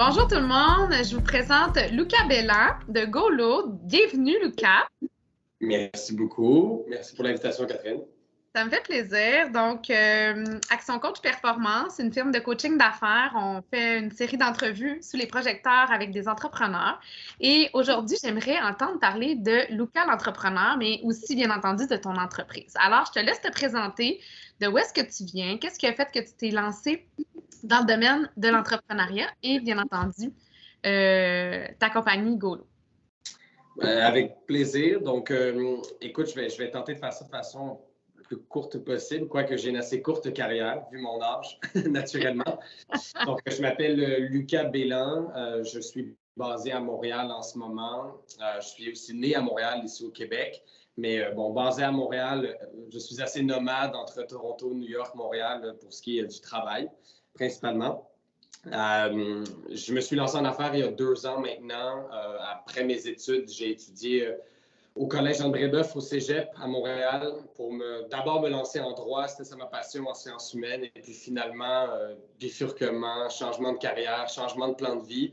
Bonjour tout le monde, je vous présente Luca Bellan de GoLo. Bienvenue Luca. Merci beaucoup. Merci pour l'invitation, Catherine. Ça me fait plaisir. Donc, Action Coach Performance, une firme de coaching d'affaires. On fait une série d'entrevues sous les projecteurs avec des entrepreneurs. Et aujourd'hui, j'aimerais entendre parler de Luca l'entrepreneur, mais aussi, bien entendu, de ton entreprise. Alors, je te laisse te présenter de où est-ce que tu viens, qu'est-ce qui a fait que tu t'es lancé dans le domaine de l'entrepreneuriat et, bien entendu, ta compagnie GoLo. Avec plaisir. Donc, écoute, je vais tenter de faire ça de façon la plus courte possible, quoique j'ai une assez courte carrière, vu mon âge, naturellement. Donc, je m'appelle Luca Bellan. Je suis basé à Montréal en ce moment. Je suis aussi né à Montréal, ici au Québec. Mais bon, basé à Montréal, je suis assez nomade entre Toronto, New York, Montréal pour ce qui est du travail, principalement. Je me suis lancé en affaires il y a 2 ans maintenant. Après mes études, j'ai étudié au Collège André Beuve au Cégep à Montréal pour d'abord me lancer en droit, c'était ça ma passion en sciences humaines, et puis finalement, bifurquement, changement de carrière, changement de plan de vie,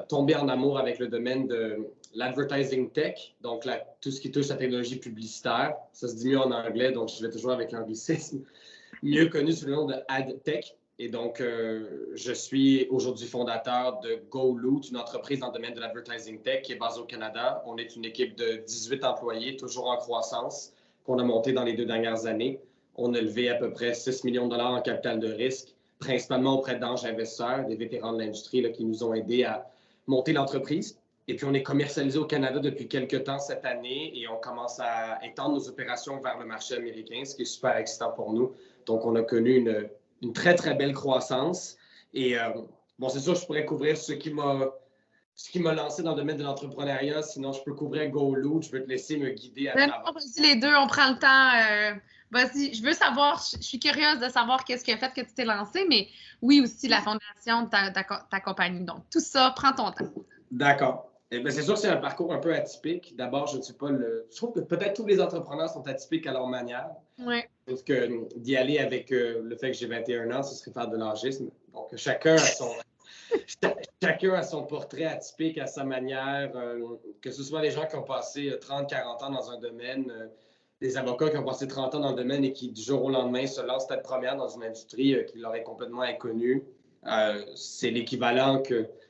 tomber en amour avec le domaine de l'advertising tech, donc tout ce qui touche à la technologie publicitaire. Ça se dit mieux en anglais, donc je vais toujours avec l'anglicisme, mieux connu sous le nom de ad tech. Et donc, je suis aujourd'hui fondateur de GoLo, une entreprise dans le domaine de l'advertising tech qui est basée au Canada. On est une équipe de 18 employés, toujours en croissance, qu'on a monté dans les 2 dernières années. On a levé à peu près 6 millions de dollars en capital de risque, principalement auprès d'anges investisseurs, des vétérans de l'industrie là, qui nous ont aidés à monter l'entreprise. Et puis, on est commercialisé au Canada depuis quelques temps cette année et on commence à étendre nos opérations vers le marché américain, ce qui est super excitant pour nous. Donc, on a connu une très, très belle croissance. Et bon, c'est sûr, je pourrais couvrir ce qui m'a lancé dans le domaine de l'entrepreneuriat. Sinon, je peux couvrir GoLo. Je veux te laisser me guider à travers. Vas-y les deux, on prend le temps. Vas-y, je veux savoir, je suis curieuse de savoir qu'est-ce qui a fait que tu t'es lancé, mais oui aussi la fondation de ta compagnie. Donc, tout ça, prends ton temps. D'accord. Eh bien, c'est sûr que c'est un parcours un peu atypique. D'abord, je ne suis pas le. Je trouve que peut-être tous les entrepreneurs sont atypiques à leur manière. Oui. Sauf que d'y aller avec le fait que j'ai 21 ans, ce serait faire de l'âgisme. Donc, chacun a son portrait atypique à sa manière, que ce soit les gens qui ont passé 30, 40 ans dans un domaine, des avocats qui ont passé 30 ans dans le domaine et qui, du jour au lendemain, se lancent tête première dans une industrie qui leur est complètement inconnue. C'est l'équivalent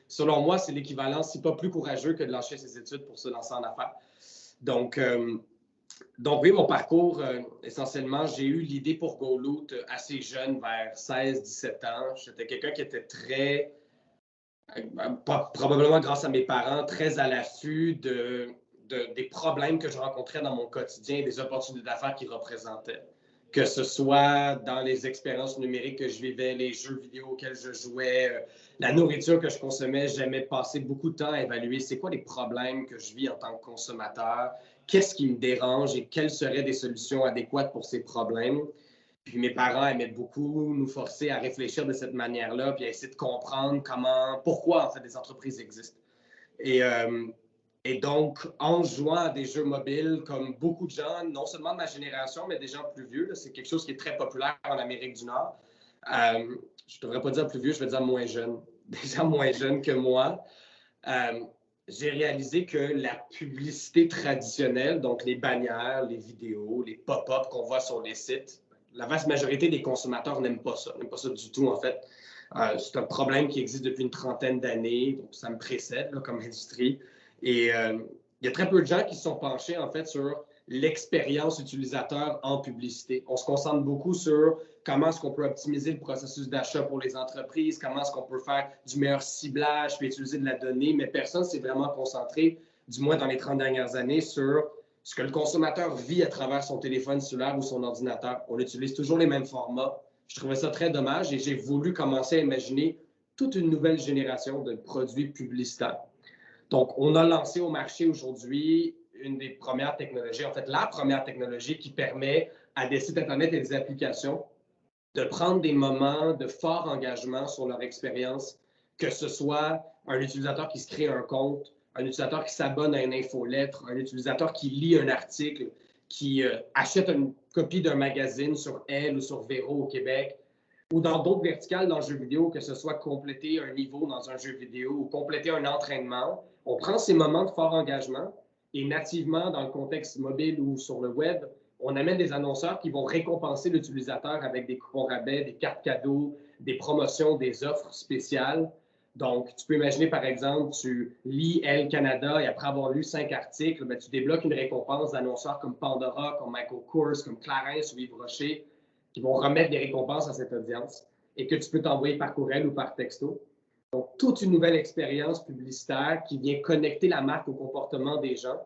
selon moi, c'est l'équivalent, si pas plus courageux que de lâcher ses études pour se lancer en affaires. Donc oui, mon parcours, essentiellement, j'ai eu l'idée pour GoLo assez jeune, vers 16-17 ans. J'étais quelqu'un qui était très, probablement grâce à mes parents, très à l'affût des problèmes que je rencontrais dans mon quotidien, des opportunités d'affaires qu'ils représentaient. Que ce soit dans les expériences numériques que je vivais, les jeux vidéo auxquels je jouais, la nourriture que je consommais, j'aimais passer beaucoup de temps à évaluer c'est quoi les problèmes que je vis en tant que consommateur, qu'est-ce qui me dérange et quelles seraient des solutions adéquates pour ces problèmes. Puis mes parents aimaient beaucoup nous forcer à réfléchir de cette manière-là, puis à essayer de comprendre pourquoi en fait des entreprises existent. Et donc, en jouant à des jeux mobiles, comme beaucoup de gens, non seulement de ma génération, mais des gens plus vieux, là, c'est quelque chose qui est très populaire en Amérique du Nord. Je ne devrais pas dire plus vieux, je vais dire moins jeune. Des gens moins jeunes que moi. J'ai réalisé que la publicité traditionnelle, donc les bannières, les vidéos, les pop-up qu'on voit sur les sites, la vaste majorité des consommateurs n'aiment pas ça du tout en fait. C'est un problème qui existe depuis une trentaine d'années, donc ça me précède là, comme industrie. Et il y a très peu de gens qui se sont penchés en fait sur l'expérience utilisateur en publicité. On se concentre beaucoup sur comment est-ce qu'on peut optimiser le processus d'achat pour les entreprises, comment est-ce qu'on peut faire du meilleur ciblage, puis utiliser de la donnée, mais personne ne s'est vraiment concentré, du moins dans les 30 dernières années, sur ce que le consommateur vit à travers son téléphone cellulaire ou son ordinateur. On utilise toujours les mêmes formats. Je trouvais ça très dommage et j'ai voulu commencer à imaginer toute une nouvelle génération de produits publicitaires. Donc, on a lancé au marché aujourd'hui une des premières technologies, en fait, la première technologie qui permet à des sites Internet et des applications de prendre des moments de fort engagement sur leur expérience, que ce soit un utilisateur qui se crée un compte, un utilisateur qui s'abonne à une infolettre, un utilisateur qui lit un article, qui achète une copie d'un magazine sur Elle ou sur Véro au Québec. ou dans d'autres verticales dans le jeu vidéo, que ce soit compléter un niveau dans un jeu vidéo ou compléter un entraînement, on prend ces moments de fort engagement et nativement, dans le contexte mobile ou sur le web, on amène des annonceurs qui vont récompenser l'utilisateur avec des coupons rabais, des cartes cadeaux, des promotions, des offres spéciales. Donc, tu peux imaginer, par exemple, tu lis Elle Canada et après avoir lu 5 articles, bien, tu débloques une récompense d'annonceurs comme Pandora, comme Michael Kors, comme Clarins ou Yves Rocher, qui vont remettre des récompenses à cette audience et que tu peux t'envoyer par courriel ou par texto. Donc, toute une nouvelle expérience publicitaire qui vient connecter la marque au comportement des gens.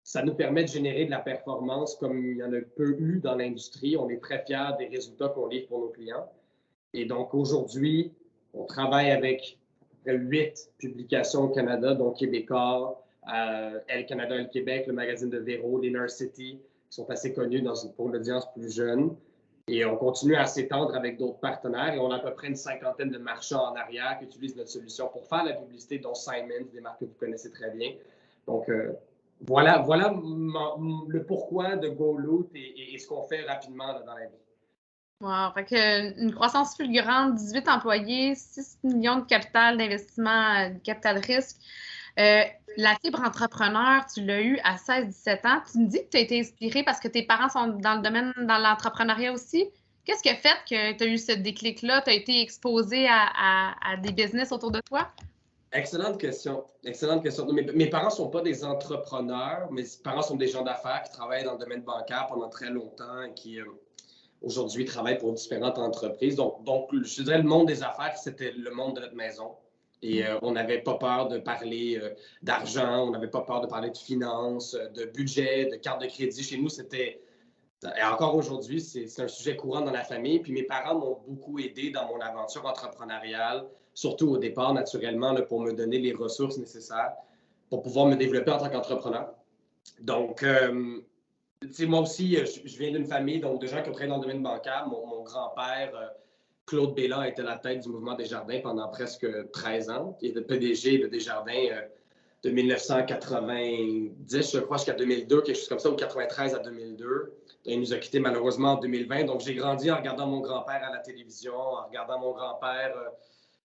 Ça nous permet de générer de la performance comme il y en a peu eu dans l'industrie. On est très fiers des résultats qu'on livre pour nos clients. Et donc, aujourd'hui, on travaille avec à peu près 8 publications au Canada, dont Québécois, Elle Canada, Elle Québec, le magazine de Véro, l'Inner City, qui sont assez connus pour l'audience plus jeune. Et on continue à s'étendre avec d'autres partenaires et on a à peu près une 50aine de marchands en arrière qui utilisent notre solution pour faire la publicité, dont Simons, des marques que vous connaissez très bien. Donc, voilà le pourquoi de GoLoot et ce qu'on fait rapidement là, dans la vie. Wow, fait que une croissance fulgurante, 18 employés, 6 millions de capital d'investissement, capital risque. La fibre entrepreneur, tu l'as eu à 16-17 ans. Tu me dis que tu as été inspirée parce que tes parents sont dans le domaine, dans l'entrepreneuriat aussi. Qu'est-ce qui a fait que tu as eu ce déclic-là? Tu as été exposée à des business autour de toi? Excellente question. Excellente question. Mes parents ne sont pas des entrepreneurs. Mes parents sont des gens d'affaires qui travaillent dans le domaine bancaire pendant très longtemps et qui aujourd'hui travaillent pour différentes entreprises. Donc, je dirais le monde des affaires, c'était le monde de notre maison. Et on n'avait pas peur de parler d'argent, on n'avait pas peur de parler de finances, de budget, de carte de crédit. Chez nous, c'était, et encore aujourd'hui, c'est un sujet courant dans la famille. Puis mes parents m'ont beaucoup aidé dans mon aventure entrepreneuriale, surtout au départ, naturellement, là, pour me donner les ressources nécessaires pour pouvoir me développer en tant qu'entrepreneur. Donc, moi aussi, je viens d'une famille donc, de gens qui ont travaillé dans le domaine bancaire. Mon grand-père, Claude Bélan, était à la tête du mouvement Desjardins pendant presque 13 ans. Il était PDG de Desjardins de 1990, je crois, jusqu'à 2002, quelque chose comme ça, ou 93 à 2002. Il nous a quittés malheureusement en 2020. Donc, j'ai grandi en regardant mon grand-père à la télévision, en regardant mon grand-père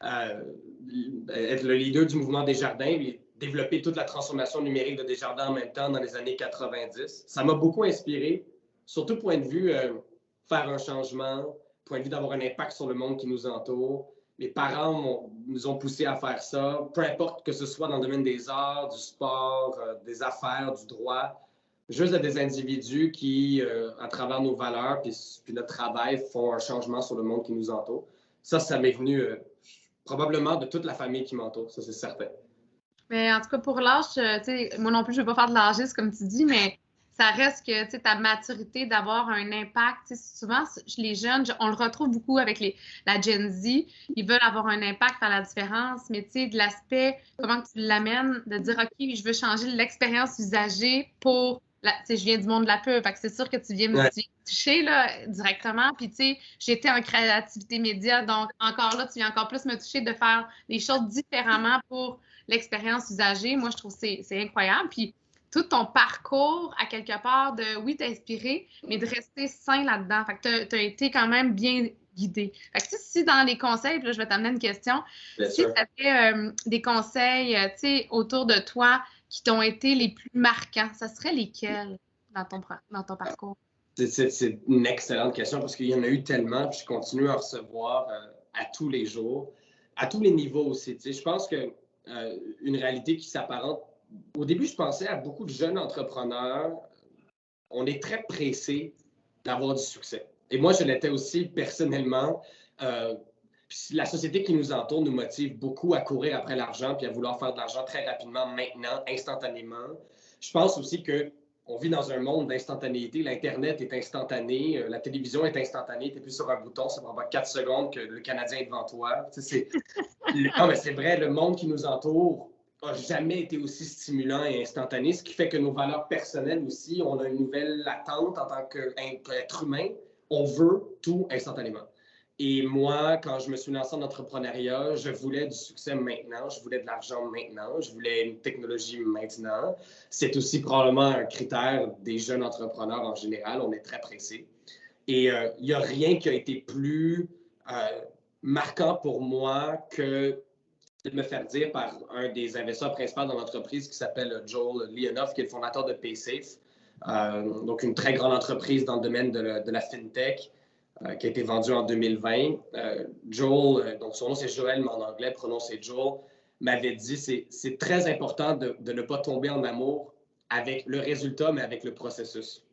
être le leader du mouvement Desjardins et développer toute la transformation numérique de Desjardins en même temps dans les années 90. Ça m'a beaucoup inspiré, surtout point de vue faire un changement, point de vue d'avoir un impact sur le monde qui nous entoure. Mes parents nous ont poussés à faire ça, peu importe que ce soit dans le domaine des arts, du sport, des affaires, du droit, juste des individus qui, à travers nos valeurs puis notre travail, font un changement sur le monde qui nous entoure. Ça m'est venu probablement de toute la famille qui m'entoure, ça c'est certain. Mais en tout cas, pour l'âge, tu sais, moi non plus, je ne veux pas faire de l'âgisme, comme tu dis, mais ça reste que, tu sais, ta maturité d'avoir un impact. Tu sais, souvent, les jeunes, on le retrouve beaucoup avec la Gen Z, ils veulent avoir un impact, faire la différence, mais tu sais, de l'aspect, comment tu l'amènes, de dire, OK, je veux changer l'expérience usagée pour, tu sais, je viens du monde de la pub, fait que c'est sûr que tu viens me toucher, là, directement, puis tu sais, j'étais en créativité média, donc encore là, tu viens encore plus me toucher de faire les choses différemment pour l'expérience usagée. Moi, je trouve que c'est incroyable, puis tout ton parcours, à quelque part, de, oui, t'inspirer, mais de rester sain là-dedans. Fait que tu as été quand même bien guidé. Fait que si dans les conseils, là, je vais t'amener une question, si tu avais des conseils, tu sais, autour de toi qui t'ont été les plus marquants, ça serait lesquels dans ton parcours? C'est une excellente question parce qu'il y en a eu tellement, puis je continue à en recevoir à tous les jours, à tous les niveaux aussi. Tu sais, je pense que une réalité qui s'apparente. Au début, je pensais à beaucoup de jeunes entrepreneurs. On est très pressés d'avoir du succès. Et moi, je l'étais aussi personnellement. La société qui nous entoure nous motive beaucoup à courir après l'argent puis à vouloir faire de l'argent très rapidement, maintenant, instantanément. Je pense aussi qu'on vit dans un monde d'instantanéité. L'Internet est instantané, la télévision est instantanée. Tu appuies sur un bouton, ça prend pas 4 secondes que le Canadien est devant toi. Non, mais c'est vrai, le monde qui nous entoure n'a jamais été aussi stimulant et instantané, ce qui fait que nos valeurs personnelles aussi, on a une nouvelle attente en tant qu'être humain. On veut tout instantanément. Et moi, quand je me suis lancé en entrepreneuriat, je voulais du succès maintenant, je voulais de l'argent maintenant, je voulais une technologie maintenant. C'est aussi probablement un critère des jeunes entrepreneurs en général, on est très pressés. Et il n'y a rien qui a été plus marquant pour moi que de me faire dire par un des investisseurs principaux dans l'entreprise qui s'appelle Joel Leonoff, qui est le fondateur de PaySafe, donc une très grande entreprise dans le domaine de la FinTech, qui a été vendue en 2020. Joel, donc son nom c'est Joël, mais en anglais prononcé Joel, m'avait dit c'est très important de ne pas tomber en amour avec le résultat, mais avec le processus.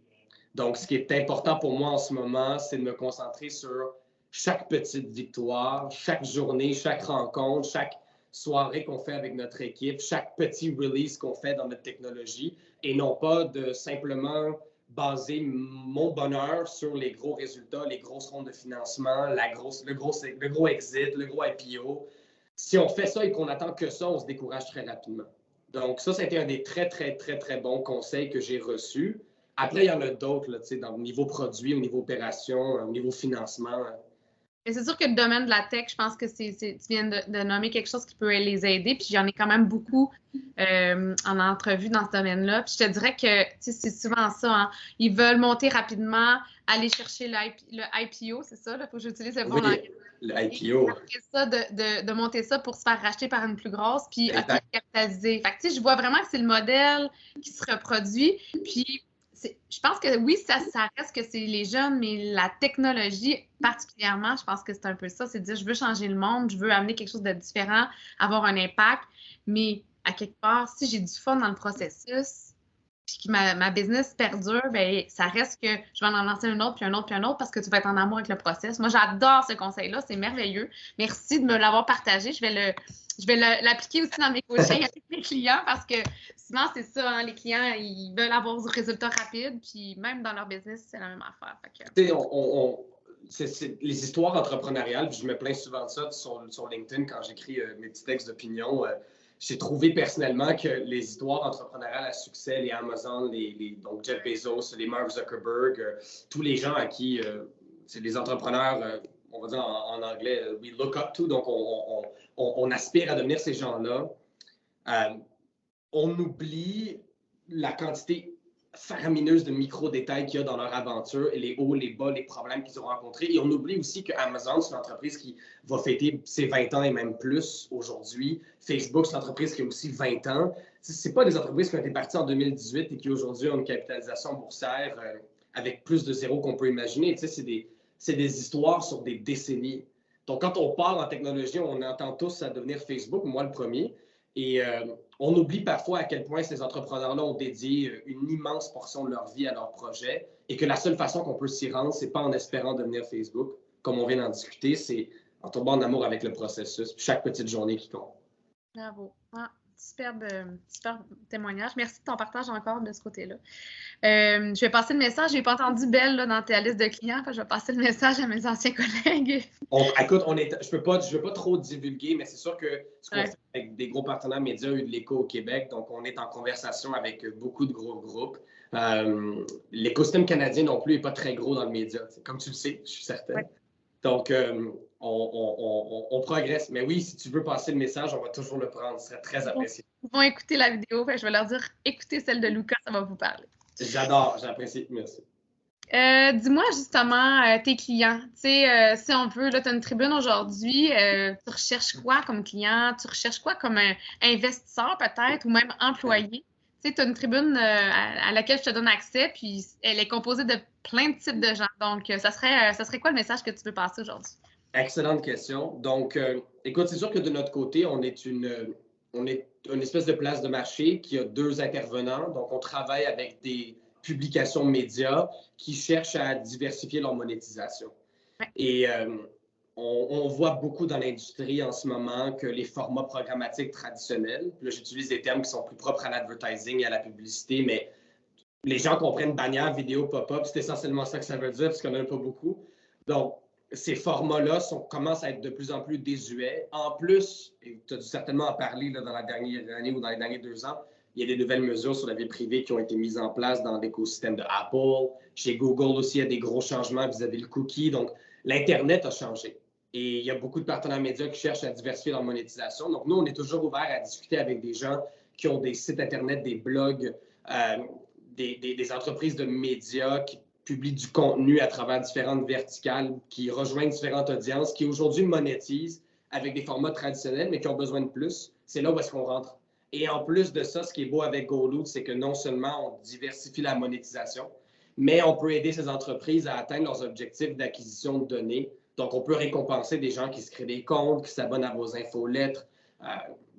Donc, ce qui est important pour moi en ce moment, c'est de me concentrer sur chaque petite victoire, chaque journée, chaque rencontre, chaque soirée qu'on fait avec notre équipe, chaque petit release qu'on fait dans notre technologie, et non pas de simplement baser mon bonheur sur les gros résultats, les grosses rondes de financement, le gros exit, le gros IPO. Si on fait ça et qu'on attend que ça, on se décourage très rapidement. Donc ça a été un des très, très, très, très bons conseils que j'ai reçus. Après, il y en a d'autres, au niveau produit, au niveau opération, au niveau financement. Et c'est sûr que le domaine de la tech, je pense que tu viens de nommer quelque chose qui peut les aider. Puis j'en ai quand même beaucoup en entrevue dans ce domaine-là. Puis je te dirais que c'est souvent ça. Hein. Ils veulent monter rapidement, aller chercher le IPO, c'est ça? Il faut que j'utilise le bon langage. Le IPO. Après ça, de monter ça pour se faire racheter par une plus grosse, puis capitaliser. Fait que je vois vraiment que c'est le modèle qui se reproduit. Puis je pense que oui, ça reste que c'est les jeunes, mais la technologie particulièrement, je pense que c'est un peu ça. C'est de dire, je veux changer le monde, je veux amener quelque chose de différent, avoir un impact. Mais à quelque part, si j'ai du fun dans le processus, puis que ma business perdure, ben ça reste que je vais en lancer un autre, puis un autre, puis un autre, parce que tu vas être en amour avec le process. Moi, j'adore ce conseil-là. C'est merveilleux. Merci de me l'avoir partagé. Je vais l'appliquer aussi dans mes coachings avec mes clients parce que souvent, c'est ça, hein, les clients, ils veulent avoir du résultat rapide, puis même dans leur business, c'est la même affaire. C'est les histoires entrepreneuriales, puis je me plains souvent de ça sur LinkedIn quand j'écris mes petits textes d'opinion. J'ai trouvé personnellement que les histoires entrepreneuriales à succès, les Amazon, donc Jeff Bezos, les Mark Zuckerberg, tous les gens à qui c'est des entrepreneurs, on va dire en anglais, we look up to, donc on aspire à devenir ces gens-là. On oublie la quantité faramineuse de micro-détails qu'il y a dans leur aventure, et les hauts, les bas, les problèmes qu'ils ont rencontrés. Et on oublie aussi que Amazon, c'est une entreprise qui va fêter ses 20 ans et même plus aujourd'hui. Facebook, c'est une entreprise qui a aussi 20 ans. Ce pas des entreprises qui ont été parties en 2018 et qui aujourd'hui ont une capitalisation boursière avec plus de zéro qu'on peut imaginer. C'est des histoires sur des décennies. Donc, quand on parle en technologie, on entend tous à devenir Facebook, moi le premier. Et on oublie parfois à quel point ces entrepreneurs-là ont dédié une immense portion de leur vie à leur projet et que la seule façon qu'on peut s'y rendre, c'est pas en espérant devenir Facebook, comme on vient d'en discuter, c'est en tombant en amour avec le processus, puis chaque petite journée qui compte. Bravo. Super témoignage. Merci de ton partage encore de ce côté-là. Je vais passer le message. Je n'ai pas entendu Belle là, dans ta liste de clients. Je vais passer le message à mes anciens collègues. Écoute, je veux pas trop divulguer, mais c'est sûr que ce qu'on fait avec des gros partenaires médias, eu de l'écho au Québec. Donc, on est en conversation avec beaucoup de gros groupes. L'écosystème canadien non plus n'est pas très gros dans le média. Comme tu le sais, je suis certain. Ouais. Donc, on progresse. Mais oui, si tu veux passer le message, on va toujours le prendre. Ce serait très apprécié. Ils vont écouter la vidéo. Je vais leur dire, écoutez celle de Lucas, ça va vous parler. J'adore, j'apprécie. Merci. Dis-moi justement tes clients. Tu sais, si on veut, tu as une tribune aujourd'hui. Tu recherches quoi comme client? Tu recherches quoi comme investisseur peut-être ou même employé? Tu sais, tu as une tribune à laquelle je te donne accès, puis elle est composée de plein de types de gens. Donc, ça serait quoi le message que tu veux passer aujourd'hui? Excellente question. Donc, écoute, c'est sûr que de notre côté, on est une espèce de place de marché qui a 2 intervenants. Donc, on travaille avec des publications médias qui cherchent à diversifier leur monétisation. Ouais. Et on voit beaucoup dans l'industrie en ce moment que les formats programmatiques traditionnels, là j'utilise des termes qui sont plus propres à l'advertising et à la publicité, mais les gens comprennent bannière, vidéo, pop-up, c'est essentiellement ça que ça veut dire, parce qu'on n'en a pas beaucoup. Donc, ces formats-là commencent à être de plus en plus désuets. En plus, et tu as dû certainement en parler là, dans la dernière année ou dans les derniers 2 ans, il y a des nouvelles mesures sur la vie privée qui ont été mises en place dans l'écosystème de Apple. Chez Google aussi, il y a des gros changements vis-à-vis le cookie. Donc, l'Internet a changé. Et il y a beaucoup de partenaires médias qui cherchent à diversifier leur monétisation. Donc, nous, on est toujours ouvert à discuter avec des gens qui ont des sites Internet, des blogs, des entreprises de médias qui publie du contenu à travers différentes verticales, qui rejoignent différentes audiences, qui aujourd'hui monétisent avec des formats traditionnels, mais qui ont besoin de plus. C'est là où est-ce qu'on rentre. Et en plus de ça, ce qui est beau avec GoLoot, c'est que non seulement on diversifie la monétisation, mais on peut aider ces entreprises à atteindre leurs objectifs d'acquisition de données. Donc, on peut récompenser des gens qui se créent des comptes, qui s'abonnent à vos infolettres.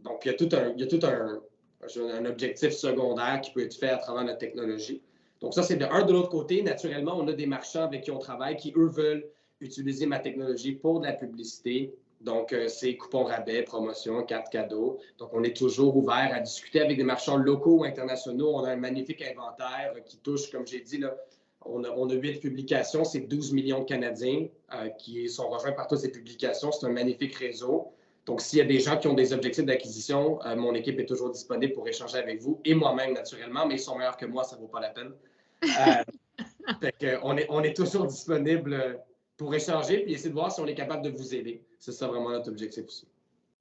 Donc, il y a tout un objectif secondaire qui peut être fait à travers notre technologie. Donc, ça, c'est de un. De l'autre côté, naturellement, on a des marchands avec qui on travaille qui, eux, veulent utiliser ma technologie pour de la publicité. Donc, c'est coupons rabais, promotion, cartes cadeaux. Donc, on est toujours ouvert à discuter avec des marchands locaux ou internationaux. On a un magnifique inventaire qui touche, comme j'ai dit, là, on a 8 publications, c'est 12 millions de Canadiens qui sont rejoints par toutes ces publications. C'est un magnifique réseau. Donc, s'il y a des gens qui ont des objectifs d'acquisition, mon équipe est toujours disponible pour échanger avec vous et moi-même, naturellement, mais ils sont meilleurs que moi, ça ne vaut pas la peine. On est toujours disponible pour échanger et essayer de voir si on est capable de vous aider. C'est ça vraiment notre objectif aussi.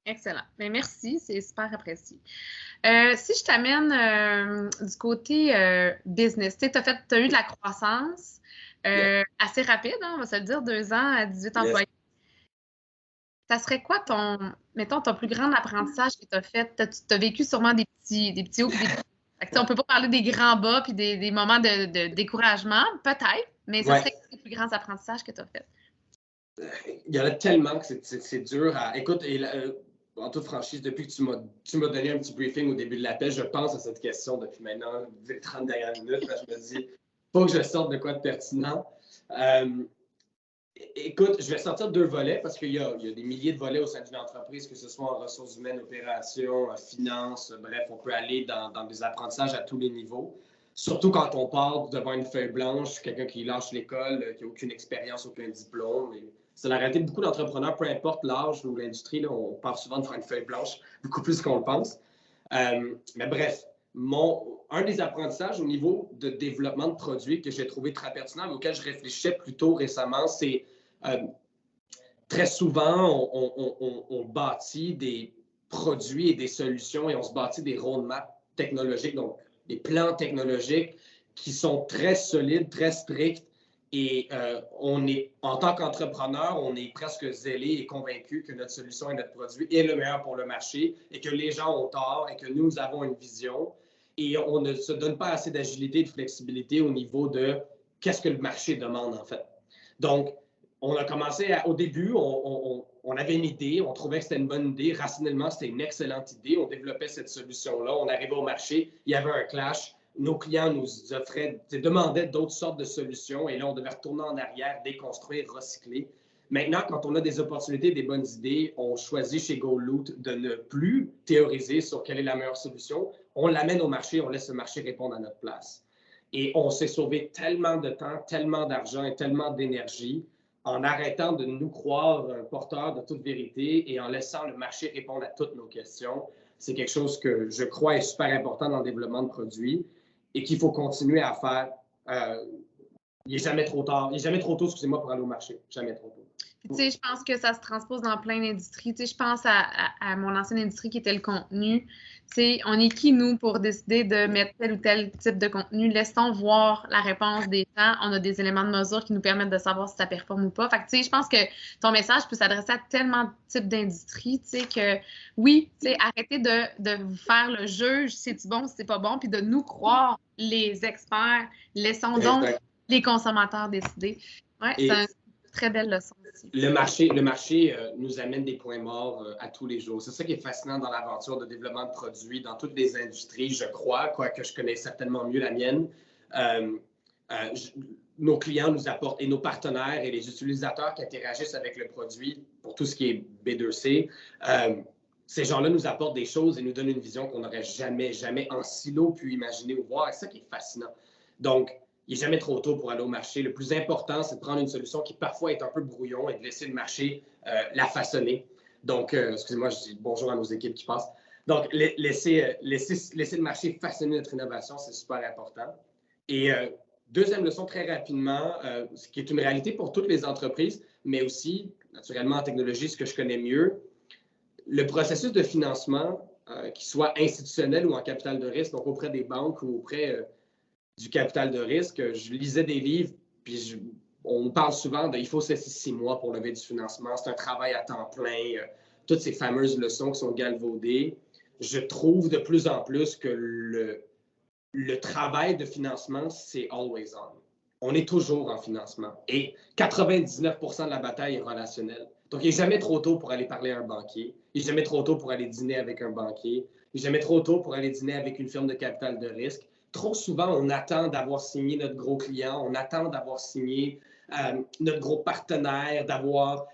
Excellent. Mais merci, c'est super apprécié. Si je t'amène du côté business, tu as eu de la croissance assez rapide, hein, on va se le dire, 2 ans à 18 employés. Ça serait quoi ton plus grand apprentissage que tu as fait? Tu as vécu sûrement des petits hauts et des petits bas. On ne peut pas parler des grands bas puis des moments de découragement, peut-être, mais ça serait quoi les plus grands apprentissages que tu as fait? Il y en a tellement que c'est dur à... Écoute, en toute franchise, depuis que tu m'as donné un petit briefing au début de l'appel, je pense à cette question depuis maintenant 30 dernières minutes. Je me dis, faut que je sorte de quoi de pertinent. Écoute, je vais sortir 2 volets parce qu'il y a des milliers de volets au sein d'une entreprise, que ce soit en ressources humaines, opérations, finances, bref, on peut aller dans des apprentissages à tous les niveaux. Surtout quand on part devant une feuille blanche, quelqu'un qui lâche l'école, qui n'a aucune expérience, aucun diplôme. C'est la réalité de beaucoup d'entrepreneurs, peu importe l'âge ou l'industrie, là, on part souvent devant une feuille blanche, beaucoup plus qu'on le pense. Mais bref, un des apprentissages au niveau de développement de produits que j'ai trouvé très pertinent, mais auquel je réfléchissais plus tôt récemment, c'est très souvent, on bâtit des produits et des solutions et on se bâtit des roadmaps technologiques, donc des plans technologiques qui sont très solides, très stricts. Et en tant qu'entrepreneur, on est presque zélé et convaincu que notre solution et notre produit est le meilleur pour le marché et que les gens ont tort et que nous avons une vision. Et on ne se donne pas assez d'agilité et de flexibilité au niveau de qu'est-ce que le marché demande, en fait. Donc, on a commencé au début, on avait une idée, on trouvait que c'était une bonne idée. Rationnellement, c'était une excellente idée. On développait cette solution-là. On arrivait au marché, il y avait un clash. Nos clients nous demandaient d'autres sortes de solutions et là, on devait retourner en arrière, déconstruire, recycler. Maintenant, quand on a des opportunités, des bonnes idées, on choisit chez GoLoot de ne plus théoriser sur quelle est la meilleure solution. On l'amène au marché, on laisse le marché répondre à notre place. Et on s'est sauvé tellement de temps, tellement d'argent et tellement d'énergie en arrêtant de nous croire porteurs de toute vérité et en laissant le marché répondre à toutes nos questions. C'est quelque chose que je crois est super important dans le développement de produits et qu'il faut continuer à faire. Il n'est jamais trop tard. Il n'est jamais trop tôt, excusez-moi, pour aller au marché. Jamais trop tôt. Tu sais, je pense que ça se transpose dans plein d'industries. Tu sais, je pense à mon ancienne industrie qui était le contenu. Tu sais, on est qui, nous, pour décider de mettre tel ou tel type de contenu? Laissons voir la réponse des gens. On a des éléments de mesure qui nous permettent de savoir si ça performe ou pas. Fait que, tu sais, je pense que ton message peut s'adresser à tellement de types d'industries, tu sais, que oui, tu sais, arrêtez de vous faire le juge, si c'est bon, si c'est pas bon, puis de nous croire, les experts. Laissons donc les consommateurs décider. Ouais, c'est une très belle leçon aussi. Le marché nous amène des points morts à tous les jours. C'est ça qui est fascinant dans l'aventure de développement de produits dans toutes les industries, je crois, quoique je connais certainement mieux la mienne. Nos clients nous apportent, et nos partenaires et les utilisateurs qui interagissent avec le produit pour tout ce qui est B2C, ces gens-là nous apportent des choses et nous donnent une vision qu'on n'aurait jamais en silo pu imaginer ou voir. C'est ça qui est fascinant. Donc, il n'est jamais trop tôt pour aller au marché. Le plus important, c'est de prendre une solution qui parfois est un peu brouillon et de laisser le marché la façonner. Donc, excusez-moi, je dis bonjour à nos équipes qui passent. Donc, laisser le marché façonner notre innovation, c'est super important. Et deuxième leçon, très rapidement, ce qui est une réalité pour toutes les entreprises, mais aussi, naturellement, en technologie, ce que je connais mieux, le processus de financement, qu'il soit institutionnel ou en capital de risque, donc auprès des banques ou auprès du capital de risque. Je lisais des livres, puis on parle souvent il faut 6 mois pour lever du financement, c'est un travail à temps plein, toutes ces fameuses leçons qui sont galvaudées. Je trouve de plus en plus que le travail de financement, c'est always on. On est toujours en financement. Et 99% de la bataille est relationnelle. Donc, il n'est jamais trop tôt pour aller parler à un banquier. Il n'est jamais trop tôt pour aller dîner avec un banquier. Il n'est jamais trop tôt pour aller dîner avec une firme de capital de risque. Trop souvent, on attend d'avoir signé notre gros client, on attend d'avoir signé notre gros partenaire, d'avoir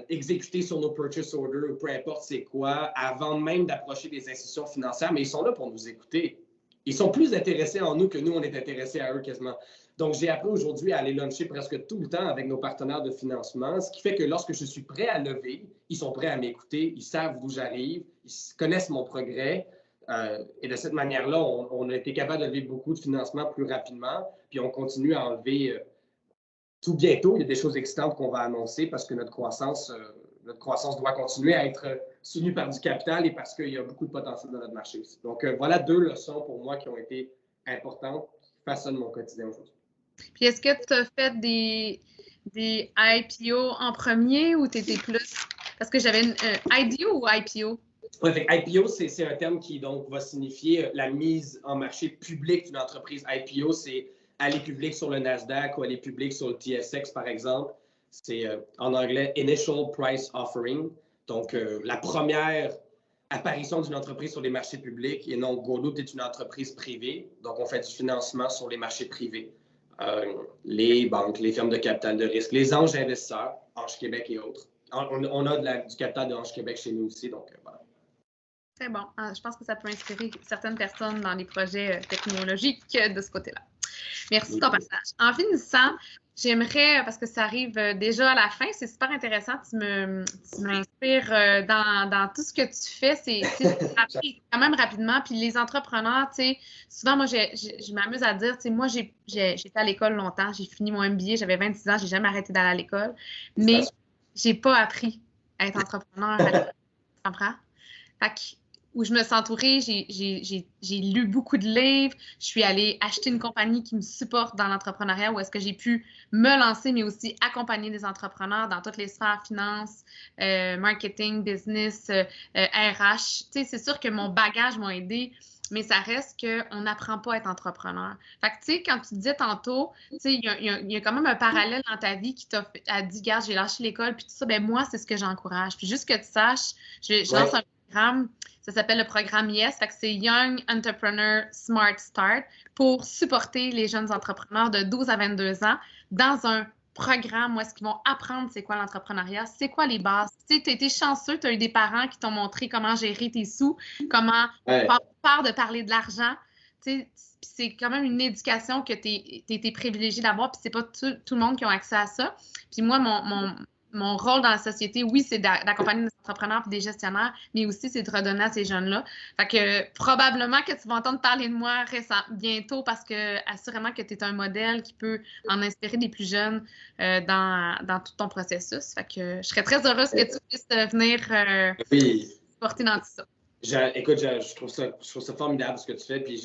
exécuté sur nos purchase orders ou peu importe c'est quoi, avant même d'approcher des institutions financières. Mais ils sont là pour nous écouter. Ils sont plus intéressés en nous que nous, on est intéressés à eux quasiment. Donc, j'ai appris aujourd'hui à aller luncher presque tout le temps avec nos partenaires de financement, ce qui fait que lorsque je suis prêt à lever, ils sont prêts à m'écouter, ils savent d'où j'arrive, ils connaissent mon progrès. Et de cette manière-là, on a été capable de lever beaucoup de financement plus rapidement, puis on continue à enlever tout bientôt. Il y a des choses excitantes qu'on va annoncer parce que notre croissance doit continuer à être soutenue par du capital et parce qu'il y a beaucoup de potentiel dans notre marché aussi. Donc, voilà 2 leçons pour moi qui ont été importantes, qui façonnent mon quotidien aujourd'hui. Puis est-ce que tu as fait des IPO en premier ou tu étais plus... Parce que j'avais une IDO ou IPO? Oui, IPO, c'est un terme qui donc va signifier la mise en marché public d'une entreprise. IPO, c'est aller public sur le Nasdaq ou aller public sur le TSX, par exemple. C'est en anglais Initial Price Offering. Donc, la première apparition d'une entreprise sur les marchés publics. Et non, GoLoot est une entreprise privée. Donc, on fait du financement sur les marchés privés. Les banques, les firmes de capital de risque, les anges investisseurs, Ange Québec et autres. On a du capital de Ange Québec chez nous aussi. Donc, voilà. Très bon. Je pense que ça peut inspirer certaines personnes dans les projets technologiques de ce côté-là. Merci de ton passage. En finissant, j'aimerais, parce que ça arrive déjà à la fin, c'est super intéressant, tu m'inspires dans tout ce que tu fais, c'est quand même rapidement, puis les entrepreneurs, tu sais, souvent, moi, je m'amuse à dire, tu sais, moi, j'étais à l'école longtemps, j'ai fini mon MBA, j'avais 26 ans, j'ai jamais arrêté d'aller à l'école, mais j'ai pas appris à être entrepreneur à l'école, tu comprends? Fait que, où je me suis entourée, j'ai lu beaucoup de livres, je suis allée acheter une compagnie qui me supporte dans l'entrepreneuriat où est-ce que j'ai pu me lancer, mais aussi accompagner des entrepreneurs dans toutes les sphères, finance, marketing, business, RH. Tu sais, c'est sûr que mon bagage m'a aidé, mais ça reste qu'on n'apprend pas à être entrepreneur. Fait que, tu sais, quand tu disais tantôt, tu sais, il y a quand même un parallèle dans ta vie qui t'a dit, regarde, j'ai lâché l'école, puis tout ça, ben moi, c'est ce que j'encourage. Puis juste que tu saches, je lance un programme, ça s'appelle le programme YES, fait que c'est Young Entrepreneur Smart Start, pour supporter les jeunes entrepreneurs de 12 à 22 ans dans un programme où est-ce qu'ils vont apprendre c'est quoi l'entrepreneuriat, c'est quoi les bases. Tu sais, tu as été chanceux, tu as eu des parents qui t'ont montré comment gérer tes sous, comment pas peur de parler de l'argent. Tu sais, c'est quand même une éducation que tu es privilégié d'avoir, puis c'est pas tout le monde qui a accès à ça. Puis moi, mon rôle dans la société, oui, c'est d'accompagner des entrepreneurs et des gestionnaires, mais aussi c'est de redonner à ces jeunes-là. Fait que probablement que tu vas entendre parler de moi bientôt parce que assurément que tu es un modèle qui peut en inspirer des plus jeunes dans tout ton processus. Fait que je serais très heureuse que tu puisses venir porter dans tout ça. Écoute, je trouve ça formidable ce que tu fais. Puis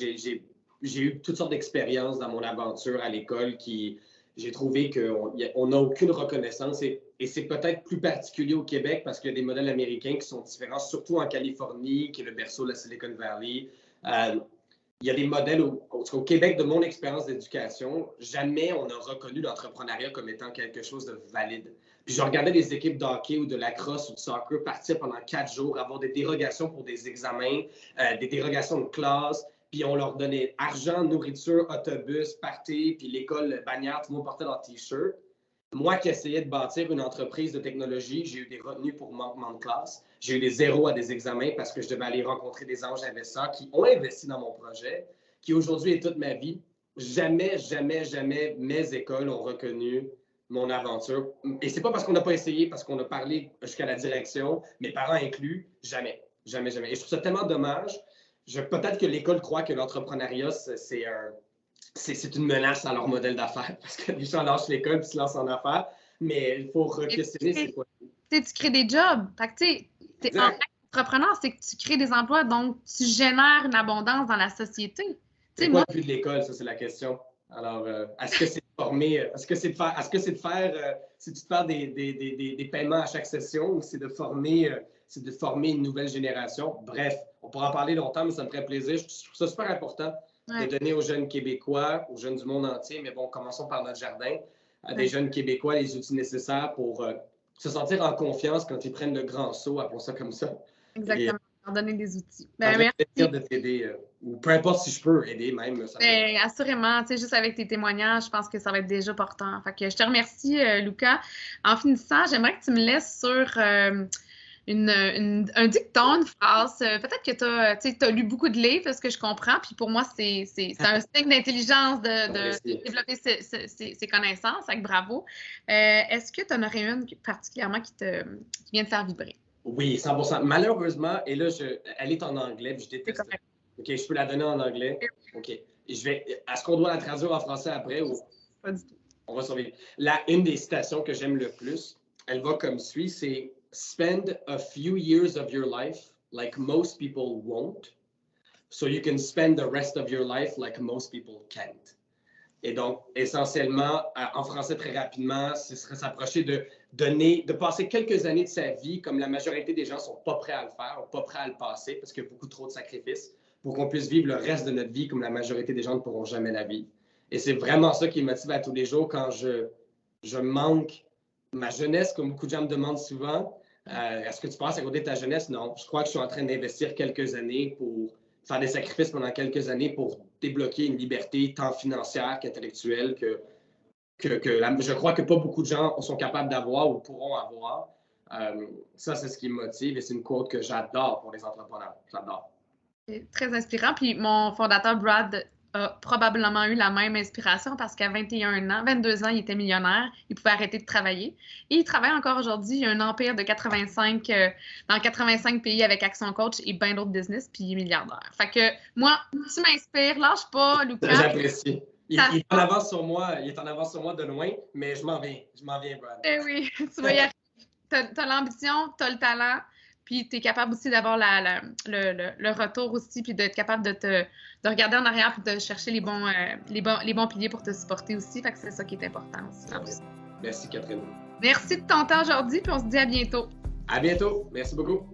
j'ai eu toutes sortes d'expériences dans mon aventure à l'école qui... J'ai trouvé qu'on n'a aucune reconnaissance et c'est peut-être plus particulier au Québec parce qu'il y a des modèles américains qui sont différents, surtout en Californie, qui est le berceau de la Silicon Valley. Il y a des modèles au Québec, de mon expérience d'éducation, jamais on a reconnu l'entrepreneuriat comme étant quelque chose de valide. Puis je regardais des équipes de hockey ou de lacrosse ou de soccer partir pendant 4 jours, avoir des dérogations pour des examens, des dérogations de classe. Puis on leur donnait argent, nourriture, autobus, party, puis l'école, bannière, tout le monde portait leur T-shirt. Moi qui essayais de bâtir une entreprise de technologie, j'ai eu des retenus pour manquement de classe. J'ai eu des zéros à des examens parce que je devais aller rencontrer des anges investisseurs qui ont investi dans mon projet, qui aujourd'hui est toute ma vie. Jamais, jamais, jamais mes écoles ont reconnu mon aventure. Et c'est pas parce qu'on n'a pas essayé, parce qu'on a parlé jusqu'à la direction, mes parents inclus, jamais, jamais, jamais. Et je trouve ça tellement dommage. Peut-être que l'école croit que l'entrepreneuriat, c'est une menace à leur modèle d'affaires parce que les gens lâchent l'école et se lancent en affaires. Mais il faut questionner c'est quoi. Tu crées des jobs. Fait que tu es entrepreneur, c'est que tu crées des emplois, donc tu génères une abondance dans la société. C'est quoi le but de l'école? Ça, c'est la question. Alors, est-ce que c'est de former, est-ce que c'est de faire des paiements à chaque session ou c'est de former une nouvelle génération? Bref, on pourra en parler longtemps, mais ça me ferait plaisir. Je trouve ça super important de donner aux jeunes Québécois, aux jeunes du monde entier, mais bon, commençons par notre jardin, à des jeunes Québécois les outils nécessaires pour se sentir en confiance quand ils prennent le grand saut, appelons ça comme ça. Exactement. Leur donner des outils. Ça me fait plaisir de t'aider, ou peu importe si je peux aider même. Assurément, tu sais, juste avec tes témoignages, je pense que ça va être déjà portant. Fait que je te remercie, Luca. En finissant, j'aimerais que tu me laisses sur un dicton, une phrase. Peut-être que tu as lu beaucoup de livres, ce que je comprends, puis pour moi, c'est un signe d'intelligence de développer ses connaissances. Fait que bravo. Est-ce que tu en aurais une particulièrement qui vient te faire vibrer? Oui, 100%. Malheureusement, et là, elle est en anglais, puis je déteste. OK, je peux la donner en anglais? OK. Est-ce qu'on doit la traduire en français après? Ou... Pas du tout. On va survivre. Une des citations que j'aime le plus, elle va comme suit, c'est « Spend a few years of your life like most people won't, so you can spend the rest of your life like most people can't. » Et donc, essentiellement, en français très rapidement, ce serait s'approcher de passer quelques années de sa vie comme la majorité des gens ne sont pas prêts à le faire ou pas prêts à le passer parce qu'il y a beaucoup trop de sacrifices pour qu'on puisse vivre le reste de notre vie comme la majorité des gens ne pourront jamais la vivre. Et c'est vraiment ça qui me motive à tous les jours quand je manque ma jeunesse, comme beaucoup de gens me demandent souvent. Est-ce que tu penses à côté de ta jeunesse? Non. Je crois que je suis en train d'investir quelques années pour faire des sacrifices pendant quelques années pour débloquer une liberté tant financière qu'intellectuelle que je crois que pas beaucoup de gens sont capables d'avoir ou pourront avoir. Ça, c'est ce qui me motive et c'est une quote que j'adore pour les entrepreneurs. J'adore. C'est très inspirant. Puis mon fondateur, Brad, a probablement eu la même inspiration parce qu'à 22 ans, il était millionnaire. Il pouvait arrêter de travailler. Et il travaille encore aujourd'hui. Il a un empire de 85 pays avec Action Coach et bien d'autres business, puis il est milliardaire. Fait que moi, tu m'inspires. Lâche pas, Lucas. J'apprécie. Il est en avance sur moi. Il est en avance sur moi de loin, mais je m'en viens. Je m'en viens, Brad. Eh oui, tu vas y arriver. T'as l'ambition, t'as le talent. Puis tu es capable aussi d'avoir le retour aussi, puis d'être capable de regarder en arrière puis de chercher les bons piliers pour te supporter aussi. Fait que c'est ça qui est important aussi. Merci, Catherine. Merci de ton temps aujourd'hui, puis on se dit à bientôt. À bientôt. Merci beaucoup.